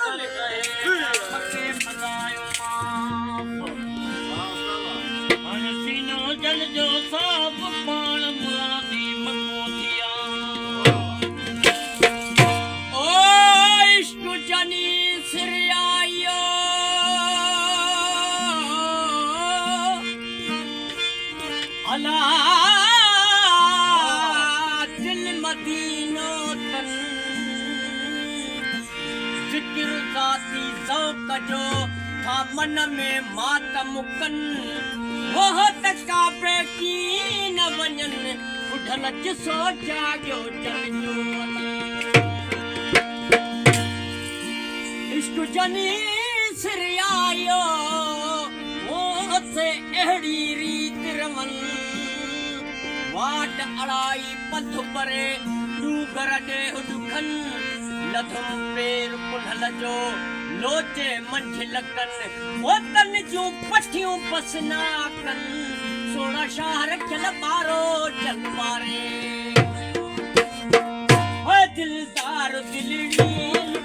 कर गए मके मलायो सीनो जल जो साब पाण मुरादी मको थिया ओ इश्क जनी सिर आयो अला दिल मदीनो तन जिक्र जाती ज़ौक़ जो था मन में मातम कन वह तकाबे की न वञन उठल जिसो जाॻियो जलियो इश्क जनी सिर आयो वो से अहिड़ी रीत रवन वाट अड़ाई पथ परे डूगर ॾेह ॾुखन लधुम पेर पुनल जो लोचे मंझ लकन वतन जूं पठियूं पसना कन सोना शाह रखियल ॿारो जलवारे ओ दिलदार दिलड़ी